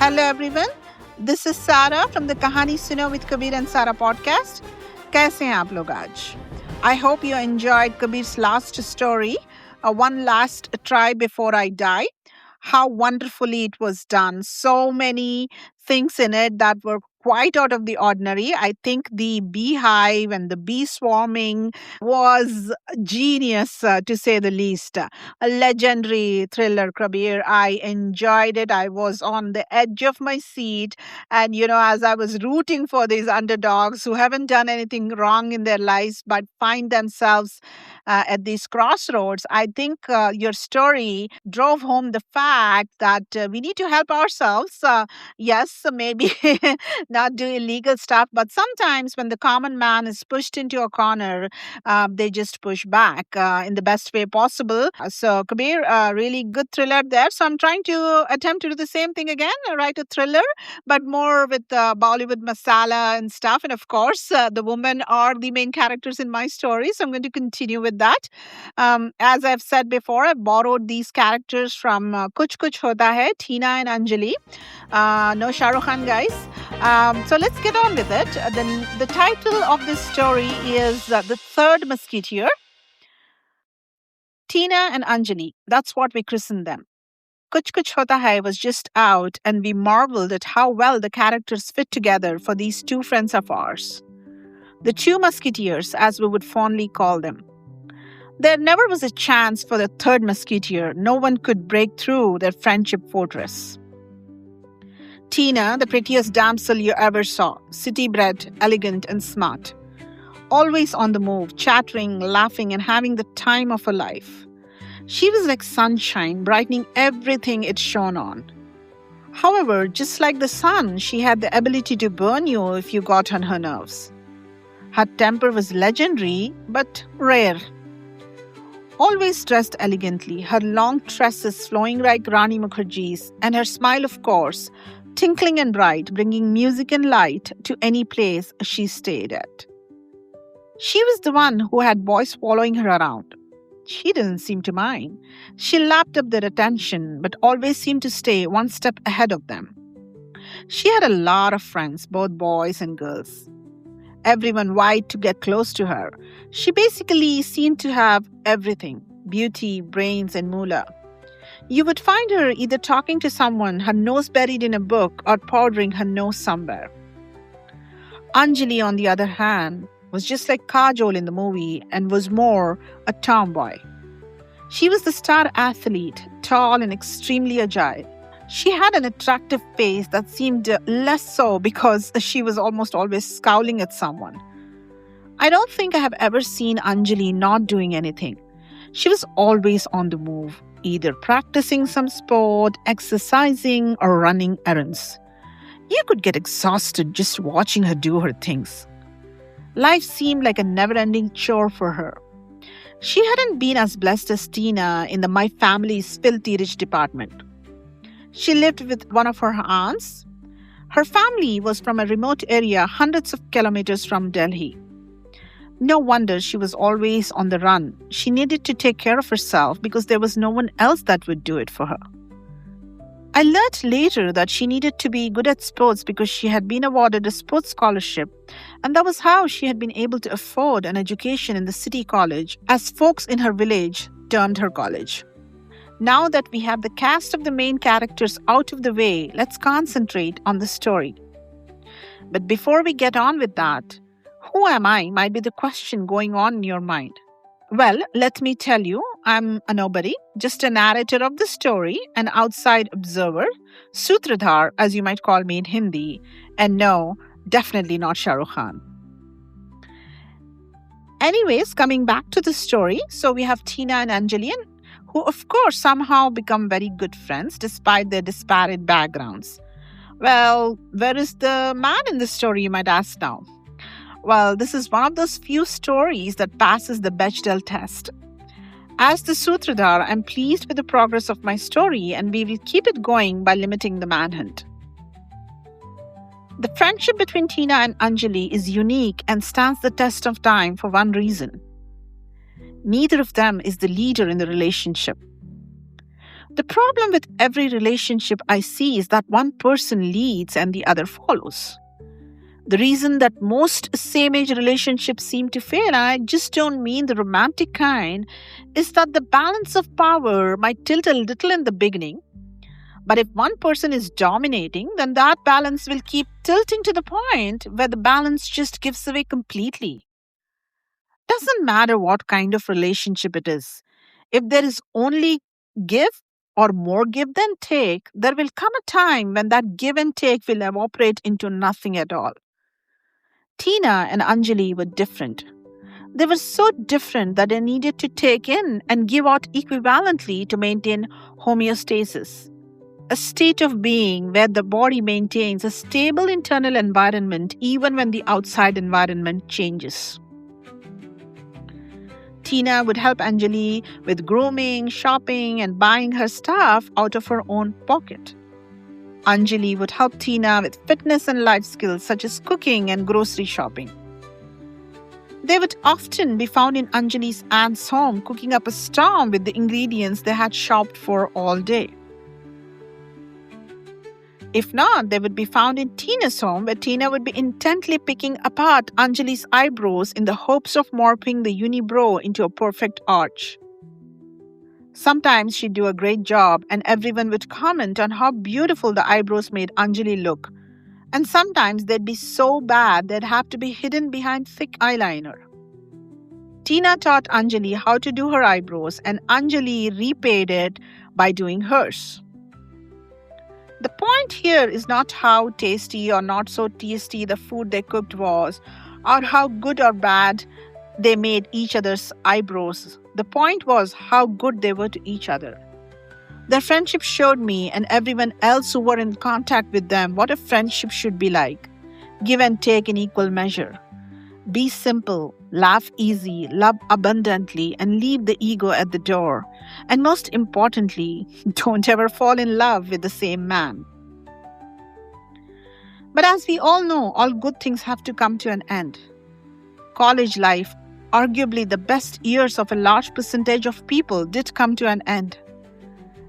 Hello everyone. This is Sarah from the Kahani Suno with Kabir and Sarah podcast. कैसे हैं आप लोग आज? I hope you enjoyed Kabir's last story, One Last Try Before I Die. How wonderfully it was done. So many things in it that were quite out of the ordinary. I think the beehive and the bee swarming was genius, to say the least. A legendary thriller, Kabir. I enjoyed it. I was on the edge of my seat. And, as I was rooting for these underdogs who haven't done anything wrong in their lives but find themselves at these crossroads, I think your story drove home the fact that we need to help ourselves. Yes, maybe not do illegal stuff, but sometimes when the common man is pushed into a corner, they just push back in the best way possible. So, Kabir, really good thriller there. So, I'm trying to attempt to do the same thing again, write a thriller, but more with Bollywood masala and stuff. And of course, the women are the main characters in my story. So, I'm going to continue with that. As I've said before, I borrowed these characters from Kuch Kuch Hota Hai, Tina and Anjeli. No Shah Rukh Khan, guys. So let's get on with it. The title of this story is The Third Musketeer. Tina and Anjeli, that's what we christened them. Kuch Kuch Hota Hai was just out, and we marveled at how well the characters fit together for these two friends of ours. The two musketeers, as we would fondly call them. There never was a chance for the third musketeer. No one could break through their friendship fortress. Tina, the prettiest damsel you ever saw, city-bred, elegant and smart. Always on the move, chattering, laughing and having the time of her life. She was like sunshine, brightening everything it shone on. However, just like the sun, she had the ability to burn you if you got on her nerves. Her temper was legendary, but rare. Always dressed elegantly, her long tresses flowing like Rani Mukherjee's, and her smile, of course, tinkling and bright, bringing music and light to any place she stayed at. She was the one who had boys following her around. She didn't seem to mind. She lapped up their attention, but always seemed to stay one step ahead of them. She had a lot of friends, both boys and girls. Everyone vied to get close to her. She basically seemed to have everything: beauty, brains, and moolah. You would find her either talking to someone, her nose buried in a book, or powdering her nose somewhere. Anjali, on the other hand, was just like Kajol in the movie and was more a tomboy. She was the star athlete, tall and extremely agile. She had an attractive face that seemed less so because she was almost always scowling at someone. I don't think I have ever seen Anjali not doing anything. She was always on the move, either practicing some sport, exercising, or running errands. You could get exhausted just watching her do her things. Life seemed like a never-ending chore for her. She hadn't been as blessed as Tina in the My Family's filthy rich department. She lived with one of her aunts. Her family was from a remote area hundreds of kilometers from Delhi. No wonder she was always on the run. She needed to take care of herself because there was no one else that would do it for her. I learned later that she needed to be good at sports because she had been awarded a sports scholarship, and that was how she had been able to afford an education in the city college, as folks in her village termed her college. Now that we have the cast of the main characters out of the way, let's concentrate on the story. But before we get on with that, who am I might be the question going on in your mind. Well, let me tell you, I'm a nobody, just a narrator of the story, an outside observer, Sutradhar, as you might call me in Hindi, and no, definitely not Shah Rukh Khan. Anyways, coming back to the story, so we have Tina and Anjali, who of course somehow become very good friends despite their disparate backgrounds. Well, where is the man in the story, you might ask now? Well, this is one of those few stories that passes the Bechdel test. As the Sutradhar, I'm pleased with the progress of my story, and we will keep it going by limiting the manhunt. The friendship between Tina and Anjali is unique and stands the test of time for one reason. Neither of them is the leader in the relationship. The problem with every relationship I see is that one person leads and the other follows. The reason that most same age relationships seem to fail, and I just don't mean the romantic kind, is that the balance of power might tilt a little in the beginning. But if one person is dominating, then that balance will keep tilting to the point where the balance just gives away completely. Doesn't matter what kind of relationship it is. If there is only give or more give than take, there will come a time when that give and take will evaporate into nothing at all. Tina and Anjali were different. They were so different that they needed to take in and give out equivalently to maintain homeostasis, a state of being where the body maintains a stable internal environment even when the outside environment changes. Tina would help Anjali with grooming, shopping, and buying her stuff out of her own pocket. Anjali would help Tina with fitness and life skills such as cooking and grocery shopping. They would often be found in Anjali's aunt's home cooking up a storm with the ingredients they had shopped for all day. If not, they would be found in Tina's home, where Tina would be intently picking apart Anjali's eyebrows in the hopes of morphing the unibrow into a perfect arch. Sometimes she'd do a great job, and everyone would comment on how beautiful the eyebrows made Anjali look. And sometimes they'd be so bad they'd have to be hidden behind thick eyeliner. Tina taught Anjali how to do her eyebrows, and Anjali repaid it by doing hers. The point here is not how tasty or not so tasty the food they cooked was, or how good or bad they made each other's eyebrows. The point was how good they were to each other. Their friendship showed me and everyone else who were in contact with them what a friendship should be like. Give and take in equal measure. Be simple, laugh easy, love abundantly, and leave the ego at the door. And most importantly, don't ever fall in love with the same man. But as we all know, all good things have to come to an end. College life, arguably the best years of a large percentage of people, did come to an end.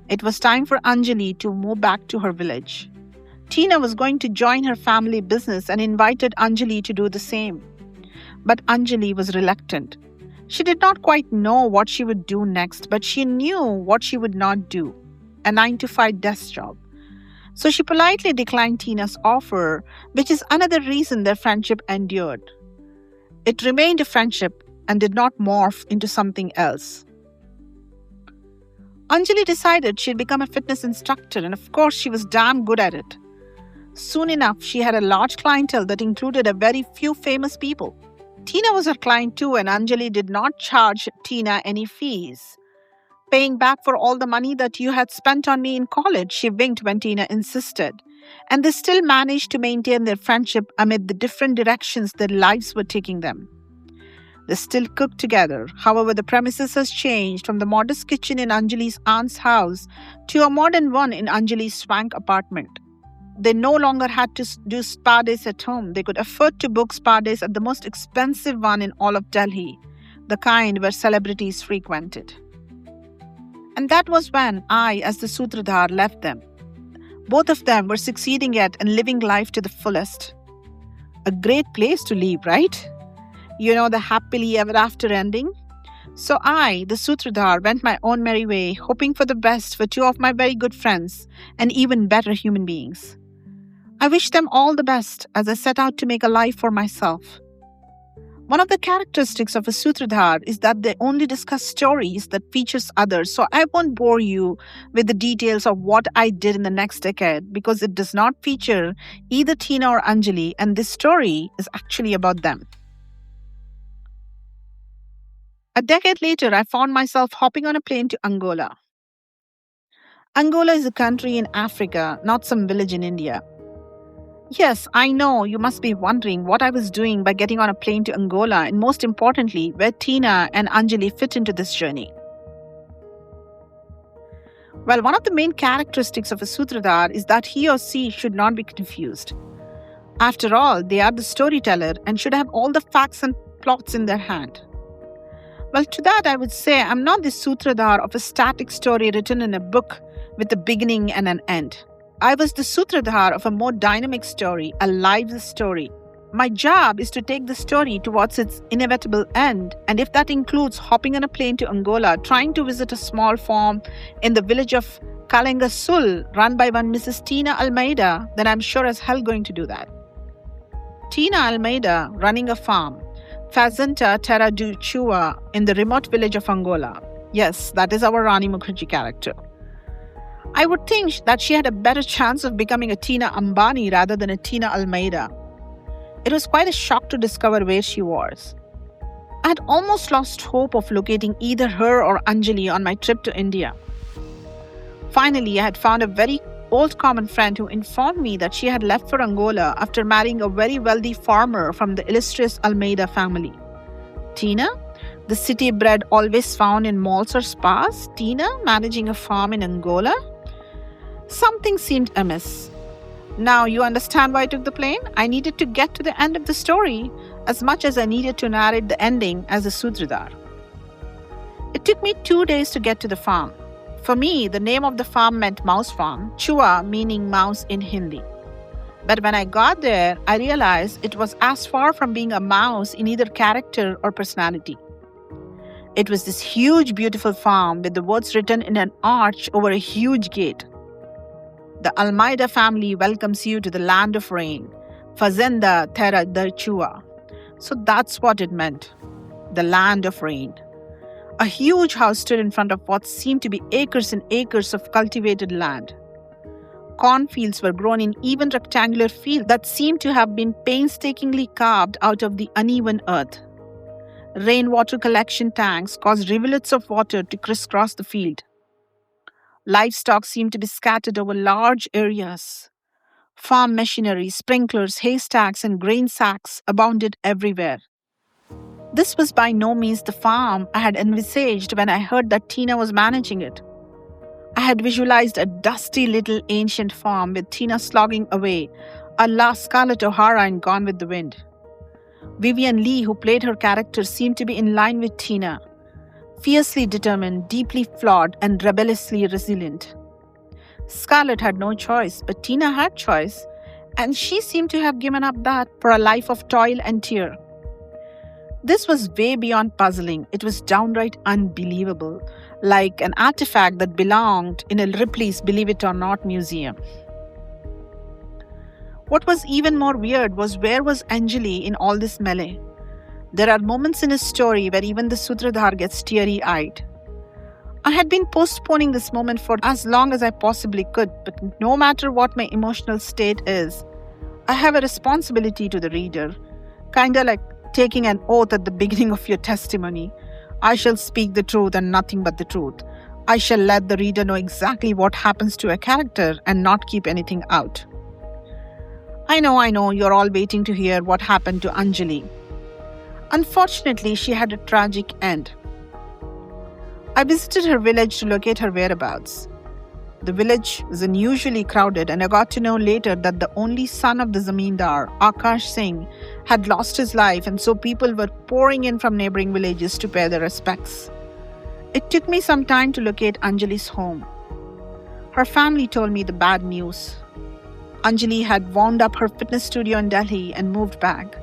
It was time for Anjali to move back to her village. Tina was going to join her family business and invited Anjali to do the same. But Anjali was reluctant. She did not quite know what she would do next, but she knew what she would not do, a 9-to-5 desk job. So she politely declined Tina's offer, which is another reason their friendship endured. It remained a friendship and did not morph into something else. Anjali decided she'd become a fitness instructor, and of course she was damn good at it. Soon enough, she had a large clientele that included a very few famous people. Tina was her client too, and Anjali did not charge Tina any fees. Paying back for all the money that you had spent on me in college, she winked when Tina insisted. And they still managed to maintain their friendship amid the different directions their lives were taking them. They still cooked together. However, the premises has changed from the modest kitchen in Anjali's aunt's house to a modern one in Anjali's swank apartment. They no longer had to do spa days at home. They could afford to book spa days at the most expensive one in all of Delhi, the kind where celebrities frequented. And that was when I, as the Sutradhar, left them. Both of them were succeeding at and living life to the fullest. A great place to leave, right? You know, the happily ever after ending? So I, the Sutradhar, went my own merry way, hoping for the best for two of my very good friends and even better human beings. I wish them all the best as I set out to make a life for myself. One of the characteristics of a Sutradhar is that they only discuss stories that features others, so I won't bore you with the details of what I did in the next decade because it does not feature either Tina or Anjali, and this story is actually about them. A decade later, I found myself hopping on a plane to Angola. Angola is a country in Africa, not some village in India. Yes, I know you must be wondering what I was doing by getting on a plane to Angola, and most importantly, where Tina and Anjali fit into this journey. Well, one of the main characteristics of a Sutradhar is that he or she should not be confused. After all, they are the storyteller and should have all the facts and plots in their hand. Well, to that I would say I'm not the Sutradhar of a static story written in a book with a beginning and an end. I was the sutradhar of a more dynamic story, a live story. My job is to take the story towards its inevitable end, and if that includes hopping on a plane to Angola, trying to visit a small farm in the village of Kalenga Sul, run by one Mrs. Tina Almeida, then I'm sure as hell going to do that. Tina Almeida running a farm, Fazenda Terra do Chua, in the remote village of Angola. Yes, that is our Rani Mukherjee character. I would think that she had a better chance of becoming a Tina Ambani rather than a Tina Almeida. It was quite a shock to discover where she was. I had almost lost hope of locating either her or Anjeli on my trip to India. Finally, I had found a very old common friend who informed me that she had left for Angola after marrying a very wealthy farmer from the illustrious Almeida family. Tina, the city bred always found in malls or spas, Tina managing a farm in Angola? Something seemed amiss. Now you understand why I took the plane? I needed to get to the end of the story as much as I needed to narrate the ending as a sutradhar. It took me 2 days to get to the farm. For me, the name of the farm meant mouse farm, Chua meaning mouse in Hindi. But when I got there, I realized it was as far from being a mouse in either character or personality. It was this huge, beautiful farm with the words written in an arch over a huge gate. The Almeida family welcomes you to the land of rain, Fazenda Terra de Chua. So that's what it meant, the land of rain. A huge house stood in front of what seemed to be acres and acres of cultivated land. Cornfields were grown in even rectangular fields that seemed to have been painstakingly carved out of the uneven earth. Rainwater collection tanks caused rivulets of water to crisscross the field. Livestock seemed to be scattered over large areas. Farm machinery, sprinklers, haystacks, and grain sacks abounded everywhere. This was by no means the farm I had envisaged when I heard that Tina was managing it. I had visualized a dusty little ancient farm with Tina slogging away, a la Scarlett O'Hara in Gone with the Wind. Vivian Lee, who played her character, seemed to be in line with Tina. Fiercely determined, deeply flawed, and rebelliously resilient. Scarlett had no choice, but Tina had choice, and she seemed to have given up that for a life of toil and tear. This was way beyond puzzling. It was downright unbelievable, like an artifact that belonged in a Ripley's Believe It or Not museum. What was even more weird was where was Anjeli in all this melee? There are moments in his story where even the sutradhar gets teary-eyed. I had been postponing this moment for as long as I possibly could, but no matter what my emotional state is, I have a responsibility to the reader, kinda like taking an oath at the beginning of your testimony. I shall speak the truth and nothing but the truth. I shall let the reader know exactly what happens to a character and not keep anything out. I know, you're all waiting to hear what happened to Anjeli. Unfortunately, she had a tragic end. I visited her village to locate her whereabouts. The village was unusually crowded, and I got to know later that the only son of the zamindar, Akash Singh, had lost his life, and so people were pouring in from neighboring villages to pay their respects. It took me some time to locate Anjeli's home. Her family told me the bad news. Anjeli had wound up her fitness studio in Delhi and moved back.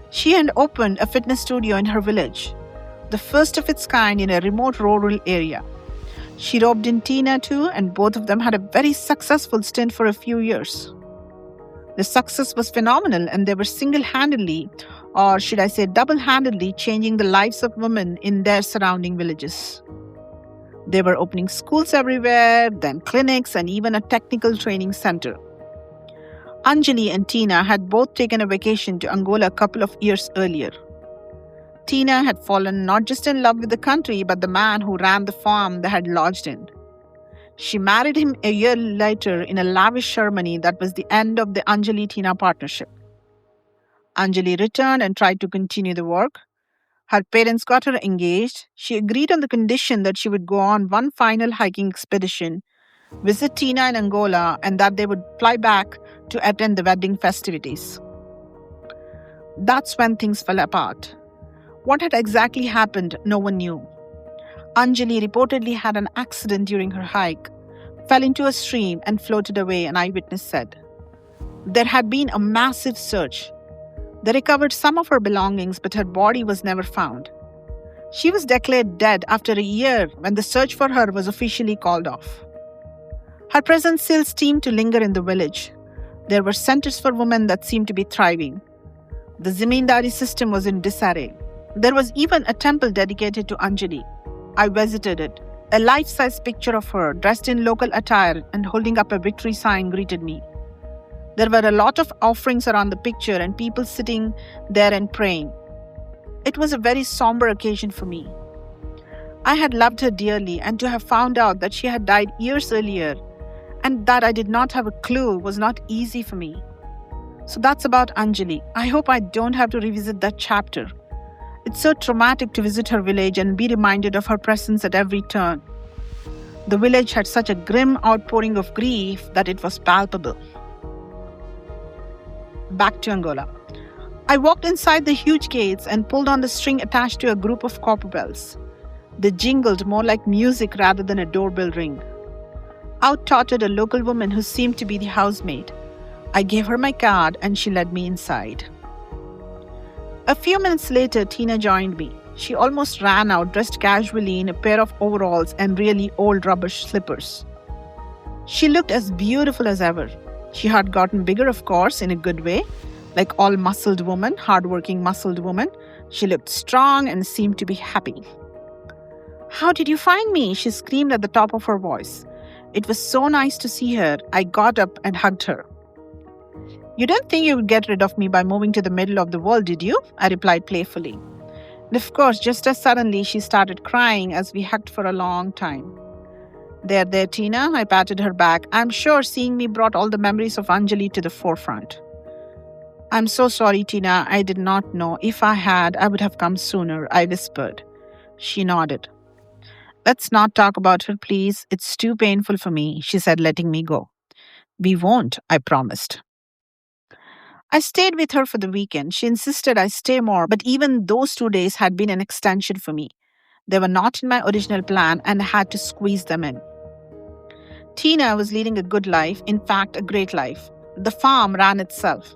She had opened a fitness studio in her village, the first of its kind in a remote rural area. She roped in Tina too, and both of them had a very successful stint for a few years. The success was phenomenal, and they were single-handedly, or should I say double-handedly, changing the lives of women in their surrounding villages. They were opening schools everywhere, then clinics, and even a technical training center. Anjeli and Tina had both taken a vacation to Angola a couple of years earlier. Tina had fallen not just in love with the country, but the man who ran the farm they had lodged in. She married him a year later in a lavish ceremony that was the end of the Anjeli-Tina partnership. Anjeli returned and tried to continue the work. Her parents got her engaged. She agreed on the condition that she would go on one final hiking expedition, visit Tina in Angola, and that they would fly back to attend the wedding festivities. That's when things fell apart. What had exactly happened, no one knew. Anjeli reportedly had an accident during her hike, fell into a stream and floated away, an eyewitness said. There had been a massive search. They recovered some of her belongings, but her body was never found. She was declared dead after a year when the search for her was officially called off. Her presence still seemed to linger in the village. There were centers for women that seemed to be thriving. The Zamindari system was in disarray. There was even a temple dedicated to Anjeli. I visited it. A life-size picture of her, dressed in local attire and holding up a victory sign, greeted me. There were a lot of offerings around the picture and people sitting there and praying. It was a very somber occasion for me. I had loved her dearly, and to have found out that she had died years earlier and that I did not have a clue was not easy for me. So that's about Anjeli. I hope I don't have to revisit that chapter. It's so traumatic to visit her village and be reminded of her presence at every turn. The village had such a grim outpouring of grief that it was palpable. Back to Angola. I walked inside the huge gates and pulled on the string attached to a group of copper bells. They jingled more like music rather than a doorbell ring. Out tottered a local woman who seemed to be the housemaid. I gave her my card and she led me inside. A few minutes later, Tina joined me. She almost ran out, dressed casually in a pair of overalls and really old rubber slippers. She looked as beautiful as ever. She had gotten bigger, of course, in a good way. Like all muscled women, hardworking muscled women, she looked strong and seemed to be happy. "How did you find me?" she screamed at the top of her voice. It was so nice to see her. I got up and hugged her. "You didn't think you would get rid of me by moving to the middle of the world, did you?" I replied playfully. And of course, just as suddenly, she started crying as we hugged for a long time. There, Tina," I patted her back. "I'm sure seeing me brought all the memories of Anjeli to the forefront." "I'm so sorry, Tina. I did not know. If I had, I would have come sooner," I whispered. She nodded. "Let's not talk about her, please. It's too painful for me," she said, letting me go. "We won't," I promised. I stayed with her for the weekend. She insisted I stay more, but even those 2 days had been an extension for me. They were not in my original plan and I had to squeeze them in. Tina was leading a good life, in fact, a great life. The farm ran itself.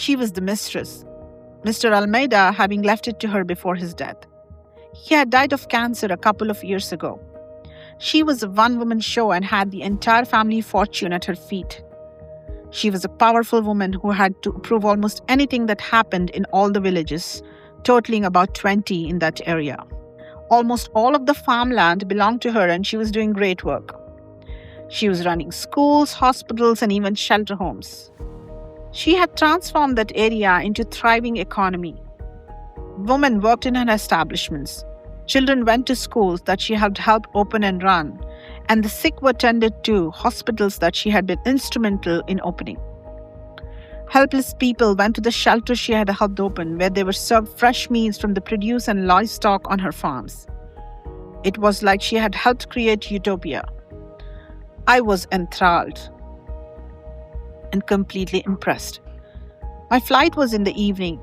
She was the mistress, Mr. Almeida having left it to her before his death. He had died of cancer a couple of years ago. She was a one-woman show and had the entire family fortune at her feet. She was a powerful woman who had to approve almost anything that happened in all the villages, totaling about 20 in that area. Almost all of the farmland belonged to her and she was doing great work. She was running schools, hospitals, and even shelter homes. She had transformed that area into a thriving economy. Women worked in her establishments. Children went to schools that she had helped open and run, and the sick were tended to hospitals that she had been instrumental in opening. Helpless people went to the shelters she had helped open, where they were served fresh meals from the produce and livestock on her farms. It was like she had helped create utopia. I was enthralled and completely impressed. My flight was in the evening.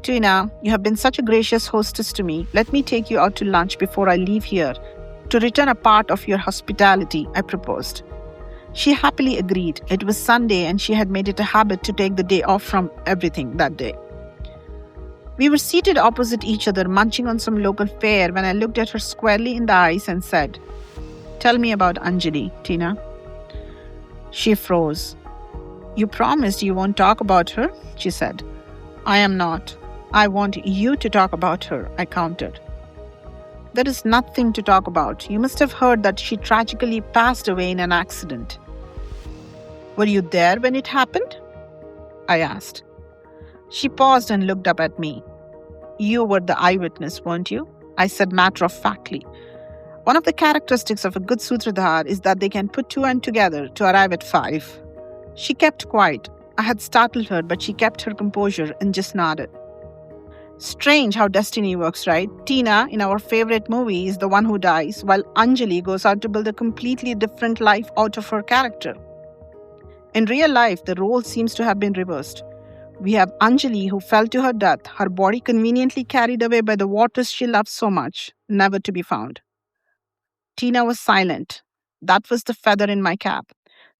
"Tina, you have been such a gracious hostess to me. Let me take you out to lunch before I leave here to return a part of your hospitality," I proposed. She happily agreed. It was Sunday and she had made it a habit to take the day off from everything that day. We were seated opposite each other, munching on some local fare when I looked at her squarely in the eyes and said, "Tell me about Anjeli, Tina." She froze. "You promised you won't talk about her," she said. "I am not. I want you to talk about her," I countered. "There is nothing to talk about. You must have heard that she tragically passed away in an accident." "Were you there when it happened?" I asked. She paused and looked up at me. "You were the eyewitness, weren't you?" I said matter-of-factly. One of the characteristics of a good Sutradhar is that they can put two and together to arrive at 5. She kept quiet. I had startled her, but she kept her composure and just nodded. Strange how destiny works, right? Tina, in our favorite movie, is the one who dies, while Anjali goes out to build a completely different life out of her character. In real life, the role seems to have been reversed. We have Anjali who fell to her death, her body conveniently carried away by the waters she loved so much, never to be found. Tina was silent. That was the feather in my cap.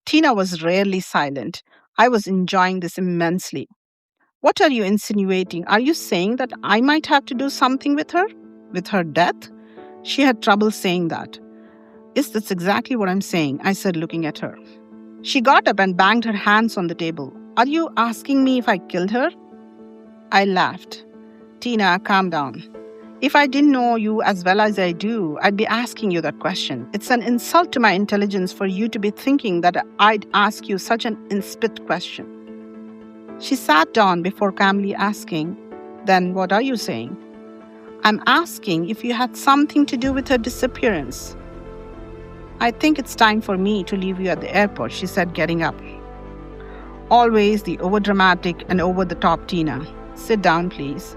Tina was rarely silent. I was enjoying this immensely. What are you insinuating? Are you saying that I might have to do something with her? With her death? She had trouble saying that. Yes, that's exactly what I'm saying, I said, looking at her. She got up and banged her hands on the table. Are you asking me if I killed her? I laughed. Tina, calm down. If I didn't know you as well as I do, I'd be asking you that question. It's an insult to my intelligence for you to be thinking that I'd ask you such an insipid question. She sat down before calmly asking, Then what are you saying? I'm asking if you had something to do with her disappearance. I think it's time for me to leave you at the airport, she said, getting up. Always the overdramatic and over-the-top Tina. Sit down, please.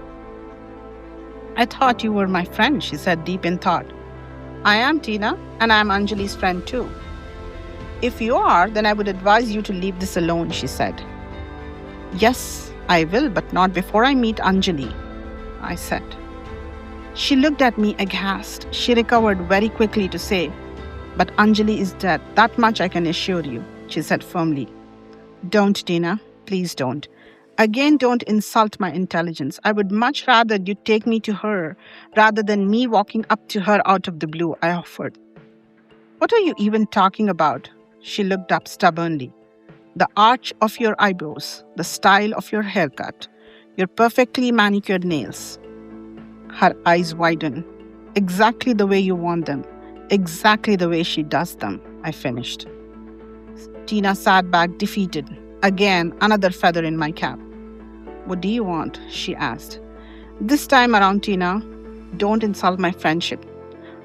I thought you were my friend, she said, deep in thought. I am, Tina, and I am Anjeli's friend too. If you are, then I would advise you to leave this alone, she said. Yes, I will, but not before I meet Anjeli, I said. She looked at me aghast. She recovered very quickly to say, But Anjeli is dead. That much I can assure you, she said firmly. Don't, Tina. Please don't. Again, don't insult my intelligence. I would much rather you take me to her rather than me walking up to her out of the blue, I offered. What are you even talking about? She looked up stubbornly. The arch of your eyebrows, the style of your haircut, your perfectly manicured nails. Her eyes widened. Exactly the way you want them. Exactly the way she does them, I finished. Tina sat back defeated. Again, another feather in my cap. What do you want? She asked. This time around, Tina, don't insult my friendship.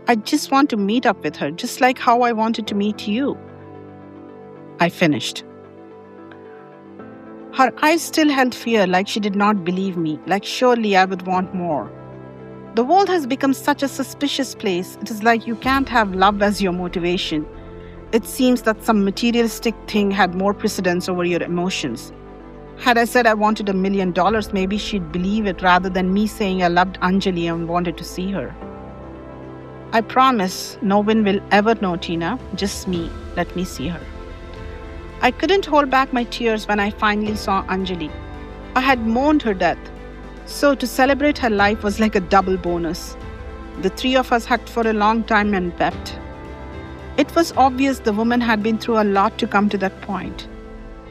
I just want to meet up with her, just like how I wanted to meet you. I finished. Her eyes still held fear, like she did not believe me, like surely I would want more. The world has become such a suspicious place. It is like you can't have love as your motivation. It seems that some materialistic thing had more precedence over your emotions. Had I said I wanted $1 million, maybe she'd believe it rather than me saying I loved Anjeli and wanted to see her. I promise no one will ever know, Tina. Just me. Let me see her. I couldn't hold back my tears when I finally saw Anjeli. I had mourned her death. So to celebrate her life was like a double bonus. The three of us hugged for a long time and wept. It was obvious the woman had been through a lot to come to that point.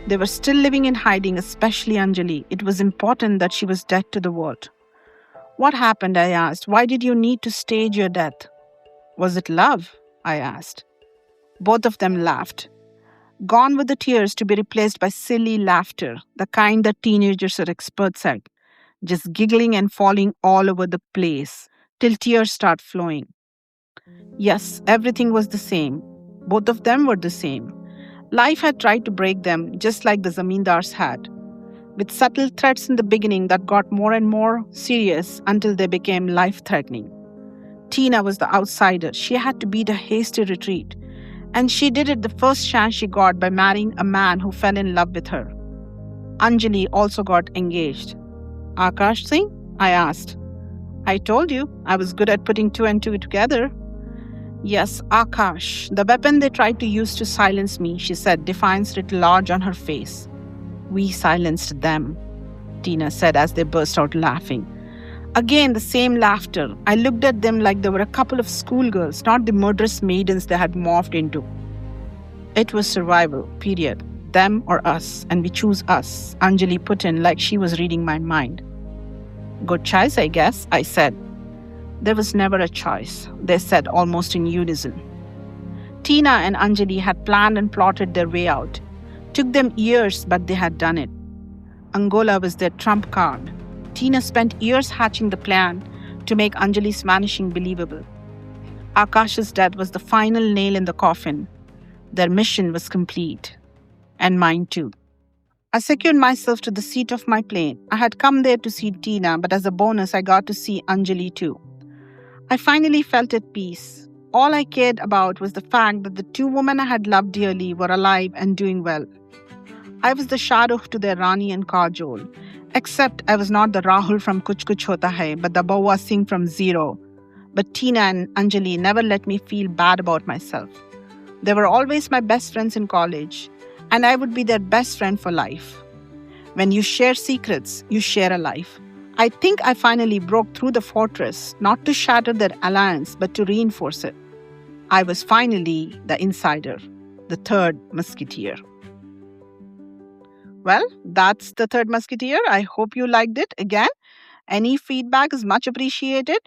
They were still living in hiding, especially Anjeli. It was important that she was dead to the world. What happened? I asked. Why did you need to stage your death? Was it love? I asked. Both of them laughed. Gone were the tears to be replaced by silly laughter, the kind that teenagers are experts at, just giggling and falling all over the place till tears start flowing. Yes, everything was the same. Both of them were the same. Life had tried to break them, just like the zamindars had, with subtle threats in the beginning that got more and more serious until they became life-threatening. Tina was the outsider. She had to beat a hasty retreat, and she did it the first chance she got by marrying a man who fell in love with her. Anjeli also got engaged. Akash Singh? I asked. I told you, I was good at putting two and two together. Yes, Akash, the weapon they tried to use to silence me, she said, defiance writ large on her face. We silenced them, Tina said as they burst out laughing. Again, the same laughter. I looked at them like they were a couple of schoolgirls, not the murderous maidens they had morphed into. It was survival, period. Them or us, and we choose us, Anjeli put in like she was reading my mind. Good choice, I guess, I said. There was never a choice, they said almost in unison. Tina and Anjeli had planned and plotted their way out. Took them years, but they had done it. Angola was their trump card. Tina spent years hatching the plan to make Anjeli's vanishing believable. Akash's death was the final nail in the coffin. Their mission was complete. And mine too. I secured myself to the seat of my plane. I had come there to see Tina, but as a bonus, I got to see Anjeli too. I finally felt at peace. All I cared about was the fact that the two women I had loved dearly were alive and doing well. I was the Shahrukh to their Rani and Kajol, except I was not the Rahul from Kuch Kuch Hota Hai, but the Bawa Singh from Zero. But Tina and Anjeli never let me feel bad about myself. They were always my best friends in college, and I would be their best friend for life. When you share secrets, you share a life. I think I finally broke through the fortress, not to shatter their alliance, but to reinforce it. I was finally the insider, the third musketeer. Well, that's the third musketeer. I hope you liked it. Again, any feedback is much appreciated.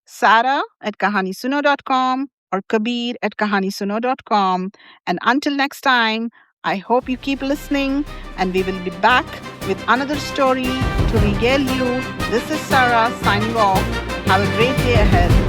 Sarah at kahanisuno.com or Kabir at kahanisuno.com. And until next time, I hope you keep listening and we will be back with another story to regale you. This is Sarah signing off. Have a great day ahead.